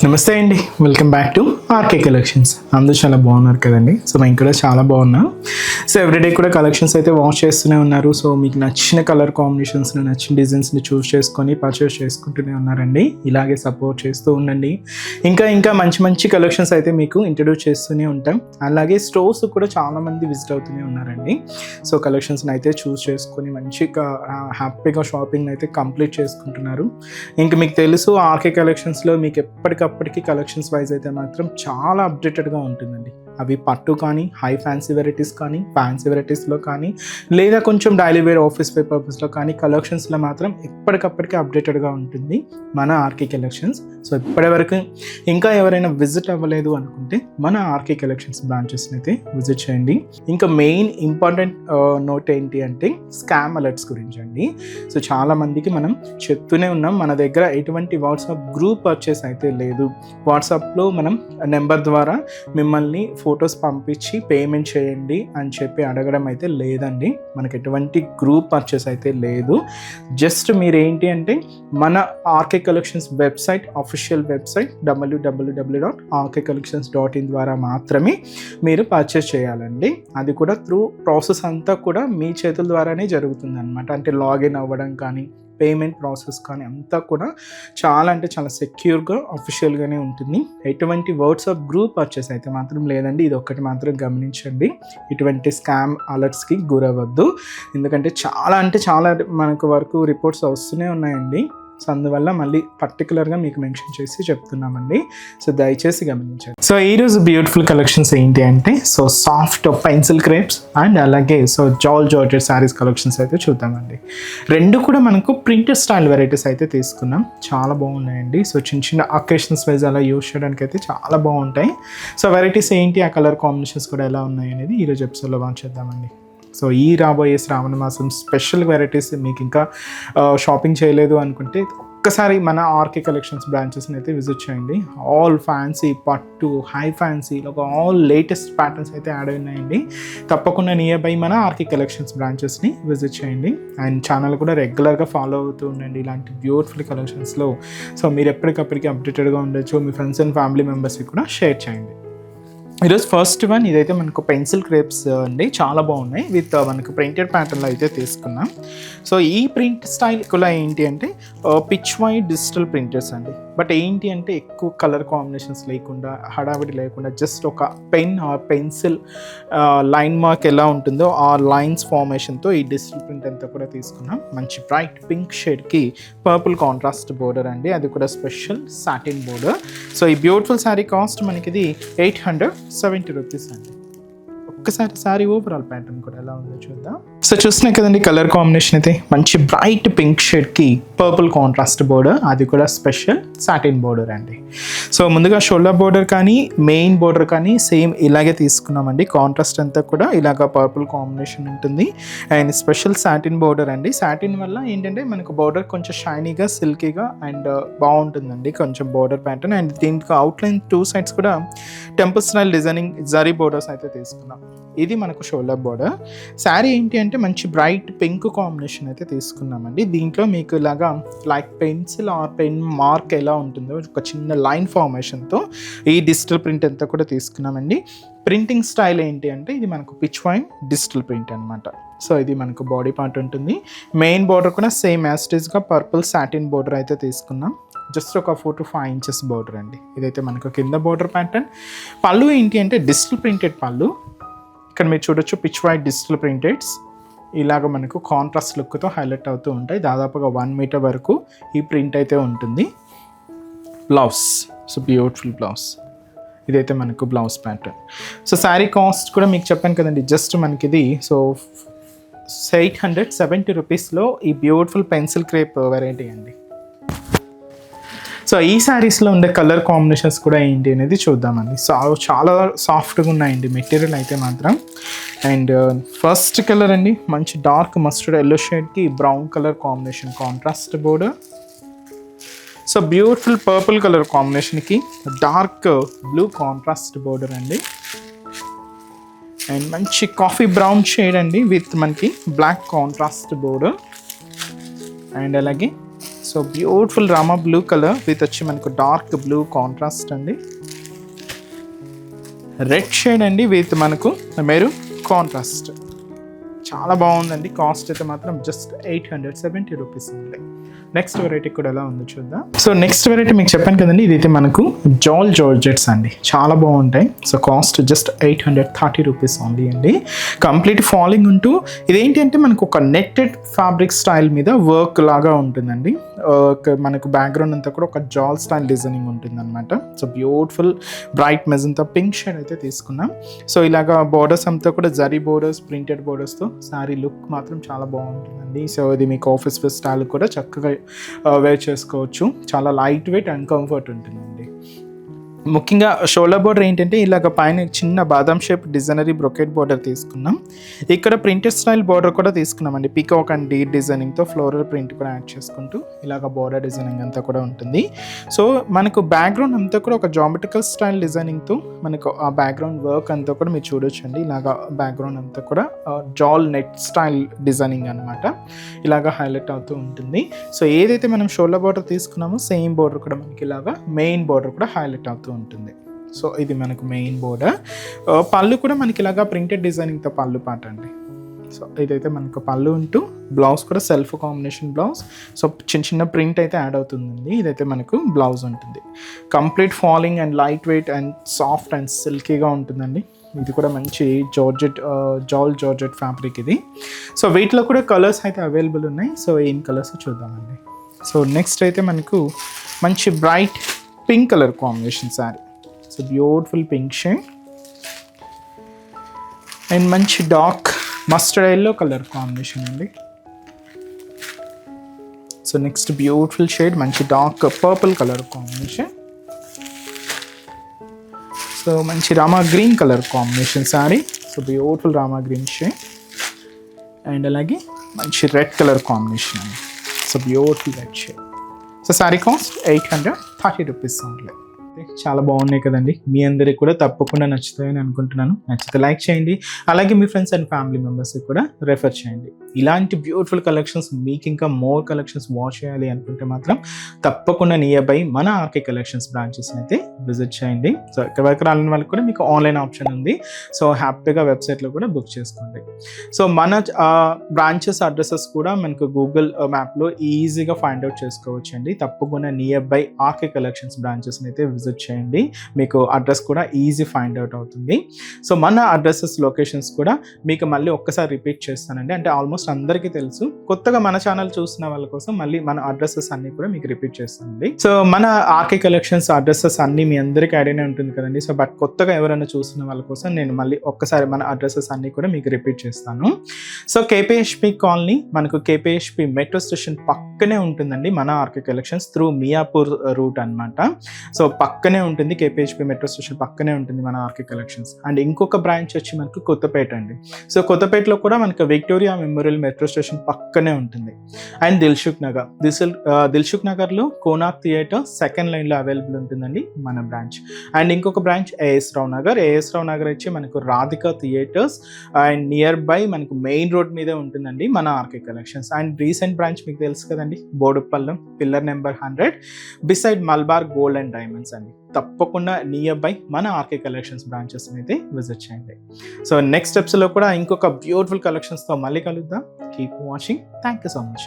నమస్తే అండి, welcome back to RK Collections. అందరూ చాలా బాగున్నారు కదండి. సో మేము కూడా చాలా బాగున్నాం. సో ఎవ్రీడే కూడా కలెక్షన్స్ అయితే వాచ్ చేస్తూనే ఉన్నారు. సో మీకు నచ్చిన కలర్ కాంబినేషన్స్ని, నచ్చిన డిజైన్స్ని చూస్ చేసుకొని పర్చేస్ చేసుకుంటూనే ఉన్నారండి. ఇలాగే సపోర్ట్ చేస్తూ ఉండండి. ఇంకా మంచి మంచి కలెక్షన్స్ అయితే మీకు ఇంట్రడ్యూస్ చేస్తూనే ఉంటాం. అలాగే స్టోర్స్ కూడా చాలామంది విజిట్ అవుతూనే ఉన్నారండి. సో కలెక్షన్స్ని అయితే చూస్ చేసుకొని మంచిగా హ్యాపీగా షాపింగ్ అయితే కంప్లీట్ చేసుకుంటున్నారు. ఇంకా మీకు తెలుసు ఆర్కే కలెక్షన్స్లో మీకు ఎప్పటికప్పటికి కలెక్షన్స్ వైజ్ అయితే మాత్రం చాలా అప్డేటెడ్గా ఉంటుందండి. అవి పట్టు కానీ, హై ఫ్యాన్సీ వెరైటీస్ కానీ, ఫ్యాన్సీ వెరైటీస్లో కానీ, లేదా కొంచెం డైలీ వేర్ ఆఫీస్ వేర్ పర్పస్లో కానీ కలెక్షన్స్లో మాత్రం ఎప్పటికప్పటికీ అప్డేటెడ్గా ఉంటుంది మన ఆర్కే కలెక్షన్స్. సో ఇప్పటివరకు ఇంకా ఎవరైనా విజిట్ అవ్వలేదు అనుకుంటే మన ఆర్కే కలెక్షన్స్ బ్రాంచెస్ని అయితే విజిట్ చేయండి. ఇంకా మెయిన్ ఇంపార్టెంట్ నోట్ ఏంటి అంటే స్కామ్ అలర్ట్స్ గురించి అండి. సో చాలామందికి మనం చెప్తూనే ఉన్నాం, మన దగ్గర ఎటువంటి వాట్సాప్ గ్రూప్ పర్చేస్ అయితే లేదు. వాట్సాప్లో మనం నెంబర్ ద్వారా మిమ్మల్ని ఫొటోస్ పంపించి పేమెంట్ చేయండి అని చెప్పి అడగడం అయితే లేదండి. మనకి ఎటువంటి గ్రూప్ పర్చేస్ అయితే లేదు. జస్ట్ మీరు ఏంటి అంటే మన RK Collections website, official website www.rkcollections.in ద్వారా మాత్రమే మీరు పర్చేస్ చేయాలండి. అది కూడా త్రూ ప్రాసెస్ అంతా కూడా మీ చేతుల ద్వారానే జరుగుతుంది అనమాట. అంటే లాగిన్ అవ్వడం కానీ, పేమెంట్ ప్రాసెస్ కానీ అంతా కూడా చాలా సెక్యూర్గా అఫీషియల్గానే ఉంటుంది. ఎటువంటి వాట్సాప్ గ్రూప్ పర్చేస్ అయితే మాత్రం లేదండి. ఇది ఒక్కటి మాత్రం గమనించండి. ఇటువంటి స్కామ్ అలర్ట్స్కి గురవద్దు. ఎందుకంటే చాలా మనకు వరకు రిపోర్ట్స్ వస్తూనే ఉన్నాయండి. సో అందువల్ల మళ్ళీ పర్టికులర్గా మీకు మెన్షన్ చేసి చెప్తున్నామండి. సో దయచేసి గమనించండి. సో ఈరోజు బ్యూటిఫుల్ కలెక్షన్స్ ఏంటి అంటే so soft pencil crepes and అలాగే సో జార్జెట్ శారీస్ కలెక్షన్స్ అయితే చూద్దామండి. రెండు కూడా మనకు ప్రింటెడ్ స్టైల్ వెరైటీస్ అయితే తీసుకున్నాం. చాలా బాగున్నాయండి. సో చిన్న అకేషన్స్ వైజ్ అలా యూస్ చేయడానికి అయితే చాలా బాగుంటాయి. సో వెరైటీస్ ఏంటి, ఆ కలర్ కాంబినేషన్స్ కూడా ఎలా ఉన్నాయి అనేది ఈరోజు ఎపిసోడ్లో వాచ్ చేద్దామండి. సో ఈ రాబోయే శ్రావణ మాసం స్పెషల్ వెరైటీస్ మీకు ఇంకా షాపింగ్ చేయలేదు అనుకుంటే ఒక్కసారి మన ఆర్కే కలెక్షన్స్ బ్రాంచెస్ని అయితే విజిట్ చేయండి. ఆల్ ఫ్యాన్సీ, పట్టు, high fancy, all latest patterns అయితే యాడ్ అయినాయండి. తప్పకుండా నియర్ బై మన ఆర్కే కలెక్షన్స్ బ్రాంచెస్ని విజిట్ చేయండి. అండ్ ఛానల్ కూడా రెగ్యులర్గా ఫాలో అవుతూ ఉండండి ఇలాంటి బ్యూటిఫుల్ కలెక్షన్స్లో. సో మీరు ఎప్పటికప్పటికి అప్డేటెడ్గా ఉండొచ్చు. మీ ఫ్రెండ్స్ అండ్ ఫ్యామిలీ మెంబర్స్కి కూడా షేర్ చేయండి. ఈరోజు ఫస్ట్ వన్ ఇదైతే మనకు పెన్సిల్ క్రేప్స్ అండి. చాలా బాగున్నాయి. విత్ మనకు ప్రింటెడ్ ప్యాటర్న్లో అయితే తీసుకున్నాం. సో ఈ ప్రింట్ స్టైల్ కూడా ఏంటి అంటే పిచ్ వైట్ డిజిటల్ ప్రింటర్స్ అండి. బట్ ఏంటి అంటే ఎక్కువ కలర్ కాంబినేషన్స్ లేకుండా, హడావిడి లేకుండా, జస్ట్ ఒక pen or pencil line mark ఎలా ఉంటుందో ఆ లైన్స్ ఫార్మేషన్తో ఈ డిజిటల్ ప్రింట్ అంతా కూడా తీసుకున్నాం. మంచి బ్రైట్ పింక్ షేడ్కి పర్పుల్ కాంట్రాస్ట్ బోర్డర్ అండి. అది కూడా స్పెషల్ సాటిన్ బోర్డర్. సో ఈ బ్యూటిఫుల్ శారీ కాస్ట్ మనకి ఇది 870 రూపీస్ అండి. ఒక్కసారి శారీ ఓవరాల్ ప్యాటర్న్ కూడా ఎలా ఉందో చూద్దాం. సో చూస్తున్నాయి కదండి, కలర్ కాంబినేషన్ అయితే మంచి బ్రైట్ పింక్ షేడ్కి పర్పుల్ కాంట్రాస్ట్ బోర్డర్, అది కూడా స్పెషల్ సాటిన్ బోర్డర్ అండి. సో ముందుగా షోల్డర్ బోర్డర్ కానీ, మెయిన్ బోర్డర్ కానీ సేమ్ ఇలాగే తీసుకున్నామండి. కాంట్రాస్ట్ అంతా కూడా ఇలాగ పర్పుల్ కాంబినేషన్ ఉంటుంది. అండ్ స్పెషల్ సాటిన్ బోర్డర్ అండి. సాటిన్ వల్ల ఏంటంటే మనకు బోర్డర్ కొంచెం షైనీగా, సిల్కీగా అండ్ బాగుంటుందండి కొంచెం బోర్డర్ ప్యాటర్న్. అండ్ దీనికి అవుట్లైన్ టూ సైడ్స్ కూడా temple style designing zari borders అయితే తీసుకున్నాం. ఇది మనకు షోల్డర్ బోర్డర్. శారీ ఏంటి అంటే మంచి బ్రైట్ పింక్ కాంబినేషన్ అయితే తీసుకున్నామండి. దీంట్లో మీకు ఇలాగా like pencil are pen mark ఎలా ఉంటుందో ఒక చిన్న లైన్ ఫార్మేషన్తో ఈ డిజిటల్ ప్రింట్ అంతా కూడా తీసుకున్నామండి. ప్రింటింగ్ స్టైల్ ఏంటి అంటే ఇది మనకు పిచ్ వైన్ డిజిటల్ ప్రింట్ అనమాట. సో ఇది మనకు బాడీ పార్ట్ ఉంటుంది. మెయిన్ బోర్డర్ కూడా సేమ్ యాస్టీస్గా పర్పుల్ సాటిన్ బోర్డర్ అయితే తీసుకున్నాం. జస్ట్ ఒక 4 to 5 inches బోర్డర్ అండి. ఇదైతే మనకు కింద బోర్డర్ ప్యాటర్న్. పళ్ళు ఏంటి అంటే డిజిటల్ ప్రింటెడ్ పళ్ళు. ఇక్కడ మీరు చూడొచ్చు పిచ్ వైట్ డిజిటల్ ప్రింటెడ్స్ ఇలాగ మనకు కాంట్రాస్ట్ లుక్తో హైలైట్ అవుతూ ఉంటాయి. దాదాపుగా 1 meter వరకు ఈ ప్రింట్ అయితే ఉంటుంది. Blouse, so beautiful blouse. ఇదైతే మనకు blouse pattern. So sari cost కూడా మీకు చెప్పాను కదండి, జస్ట్ మనకి ఇది సో 870 రూపీస్లో ఈ బ్యూటిఫుల్ పెన్సిల్ క్రేప్ వెరైటీ అండి. సో ఈ శారీస్లో ఉండే కలర్ కాంబినేషన్స్ కూడా ఏంటి అనేది చూద్దామండి. సో చాలా సాఫ్ట్గా ఉన్నాయండి మెటీరియల్ అయితే మాత్రం. అండ్ ఫస్ట్ కలర్ అండి మంచి డార్క్ మస్టర్డ్ ఎల్లో షేడ్కి brown colour combination contrast border. So beautiful purple colour కాంబినేషన్కి డార్క్ బ్లూ కాంట్రాస్ట్ బోర్డర్ అండి. అండ్ మంచి కాఫీ బ్రౌన్ షేడ్ అండి విత్ మనకి బ్లాక్ కాంట్రాస్ట్ బోర్డర్. అండ్ అలాగే so so beautiful Rama blue colour with వచ్చి మనకు dark blue contrast అండి, red shade అండి విత్ మనకు మెరూన్ కాంట్రాస్ట్. చాలా బాగుందండి. కాస్ట్ అయితే మాత్రం జస్ట్ 870 రూపీస్ ఉంది. నెక్స్ట్ వెరైటీ కూడా ఎలా ఉందో చూద్దాం. సో నెక్స్ట్ వెరైటీ మీకు చెప్పాను కదండి, ఇదైతే మనకు జాల్ జార్జెట్స్ అండి, చాలా బాగుంటాయి. So cost just 830 rupees only అండి. కంప్లీట్ ఫాలింగ్ ఉంటూ ఇదేంటి అంటే మనకు ఒక నెట్టెడ్ ఫ్యాబ్రిక్ స్టైల్ మీద వర్క్ లాగా ఉంటుందండి. మనకు బ్యాక్గ్రౌండ్ అంతా కూడా ఒక జాల్ స్టైల్ డిజైనింగ్ ఉంటుంది అనమాట. So beautiful bright magenta pink shade అయితే తీసుకున్నాం. సో ఇలాగా బోర్డర్స్ అంతా కూడా జరీ బోర్డర్స్, ప్రింటెడ్ బోర్డర్స్తో శారీ లుక్ మాత్రం చాలా బాగుంటుందండి. సో ఇది మీకు ఆఫీస్ వేర్ స్టైల్ కూడా చక్కగా వేర్ చేసుకోవచ్చు. చాలా లైట్ వెయిట్ అండ్ కంఫర్ట్ ఉంటుందండి. ముఖ్యంగా షోల్డర్ బోర్డర్ ఏంటంటే ఇలాగ పైన చిన్న బాదం షేప్ డిజైనరీ బ్రొకెట్ బోర్డర్ తీసుకున్నాం. ఇక్కడ ప్రింటెడ్ స్టైల్ బోర్డర్ కూడా తీసుకున్నామండి. పీకాక్ అండ్ డీ డిజైనింగ్తో ఫ్లోరల్ ప్రింట్ కూడా యాడ్ చేసుకుంటూ ఇలాగ బోర్డర్ డిజైనింగ్ అంతా కూడా ఉంటుంది. సో మనకు బ్యాక్గ్రౌండ్ అంతా కూడా ఒక జామెట్రికల్ స్టైల్ డిజైనింగ్తో మనకు ఆ బ్యాక్గ్రౌండ్ వర్క్ అంతా కూడా మీరు చూడొచ్చండి. ఇలాగ బ్యాక్గ్రౌండ్ అంతా కూడా జాల్ నెట్ స్టైల్ డిజైనింగ్ అనమాట, ఇలాగ హైలైట్ అవుతూ ఉంటుంది. సో ఏదైతే మనం షోల్డర్ బోర్డర్ తీసుకున్నామో సేమ్ బోర్డర్ కూడా మనకి ఇలాగా మెయిన్ బోర్డర్ కూడా హైలైట్ అవుతూ ఉంటుంది. సో ఇది మనకు మెయిన్ బోర్డర్. పళ్ళు కూడా మనకి ఇలాగా ప్రింటెడ్ డిజైనింగ్తో పళ్ళు పాట అండి. సో ఇదైతే మనకు పళ్ళు ఉంటూ బ్లౌజ్ కూడా సెల్ఫ్ కాంబినేషన్ బ్లౌజ్. సో చిన్న చిన్న ప్రింట్ అయితే యాడ్ అవుతుందండి. ఇదైతే మనకు బ్లౌజ్ ఉంటుంది. Complete falling and light weight and soft and సిల్కీగా ఉంటుందండి. ఇది కూడా మంచి జార్జెట్ జార్జెట్ ఫ్యాబ్రిక్ ఇది. సో వీటిలో కూడా కలర్స్ అయితే అవైలబుల్ ఉన్నాయి. సో ఏం కలర్స్ చూద్దామండి. సో నెక్స్ట్ అయితే మనకు మంచి bright pink colour combination sari. So beautiful pink shade and మంచి dark mustard yellow colour combination అండి. సో నెక్స్ట్ బ్యూటిఫుల్ షేడ్ మంచి dark purple colour combination. So మంచి Rama green colour combination sari. So beautiful Rama green shade and అలాగే మంచి red colour combination అండి. So beautiful red shade. So sari cost 830 rupees only. చాలా బాగున్నాయి కదండి. మీ అందరికి కూడా తప్పకుండా నచ్చుతాయని అనుకుంటున్నాను. నచ్చితే లైక్ చేయండి, అలాగే మీ ఫ్రెండ్స్ అండ్ ఫ్యామిలీ మెంబర్స్కి కూడా రెఫర్ చేయండి. ఇలాంటి బ్యూటిఫుల్ కలెక్షన్స్ మీకు ఇంకా మోర్ కలెక్షన్స్ వాచ్ చేయాలి అనుకుంటే మాత్రం తప్పకుండా నియర్ బై మన ఆర్కే కలెక్షన్స్ బ్రాంచెస్ని అయితే విజిట్ చేయండి. సో ఇక్కడ వరకు రాని వాళ్ళకి కూడా మీకు ఆన్లైన్ ఆప్షన్ ఉంది. సో హ్యాపీగా వెబ్సైట్లో కూడా బుక్ చేసుకోండి. సో మన బ్రాంచెస్ అడ్రసెస్ కూడా మనకు గూగుల్ మ్యాప్లో ఈజీగా ఫైండ్ అవుట్ చేసుకోవచ్చు అండి. తప్పకుండా నియర్ బై ఆర్కే కలెక్షన్స్ బ్రాంచెస్ని అయితే విజిట్ చేయండి. మీకు అడ్రస్ కూడా ఈజీ ఫైండ్ అవుట్ అవుతుంది. సో మన అడ్రసెస్ లొకేషన్స్ కూడా మీకు మళ్ళీ ఒక్కసారి రిపీట్ చేస్తానండి. అంటే ఆల్మోస్ట్ అందరికీ తెలుసు, కొత్తగా మన ఛానల్ చూసిన వాళ్ళ కోసం మళ్ళీ మన అడ్రసెస్ అన్ని కూడా మీకు రిపీట్ చేస్తానండి. సో మన ఆర్కే కలెక్షన్స్ అడ్రసెస్ అన్ని మీ అందరికీ ఐడియానే ఉంటుంది కదండి. సో బట్ కొత్తగా ఎవరైనా చూసిన వాళ్ళ కోసం నేను మళ్ళీ ఒక్కసారి మన అడ్రసెస్ అన్ని కూడా మీకు రిపీట్ చేస్తాను. సో కేపీహెచ్పి కాలనీ మనకు కేపీహెచ్పి మెట్రో స్టేషన్ పక్కనే ఉంటుందండి మన RK Collections through Miyapur route అనమాట. సో పక్కనే ఉంటుంది, కేపీహెచ్పి మెట్రో స్టేషన్ పక్కనే ఉంటుంది మన ఆర్కే కలెక్షన్స్. అండ్ ఇంకొక బ్రాంచ్ వచ్చి మనకు కొత్తపేట అండి. సో కొత్తపేటలో కూడా మనకు విక్టోరియా మెమోరియల్ మెట్రో స్టేషన్ పక్కనే ఉంటుంది. అండ్ దిల్సుఖ్ నగర్లో కోనాక్ థియేటర్ సెకండ్ లైన్లో అవైలబుల్ ఉంటుందండి మన బ్రాంచ్. అండ్ ఇంకొక బ్రాంచ్ ఏఎస్ రావు నగర్ వచ్చి మనకు Radhika theatres and near by మనకు మెయిన్ రోడ్ మీదే ఉంటుందండి మన RK collections. And recent branch మీకు తెలుసు కదండి, Boduppalam pillar number 100 beside Malabar gold and diamonds అండి. తప్పకుండా నియర్ బై మన ఆర్కే కలెక్షన్స్ బ్రాంచెస్ అయితే విజిట్ చేయండి. సో నెక్స్ట్ స్టెప్స్లో కూడా ఇంకొక బ్యూటిఫుల్ కలెక్షన్స్తో మళ్ళీ కలుద్దాం. Keep watching. Thank you so much.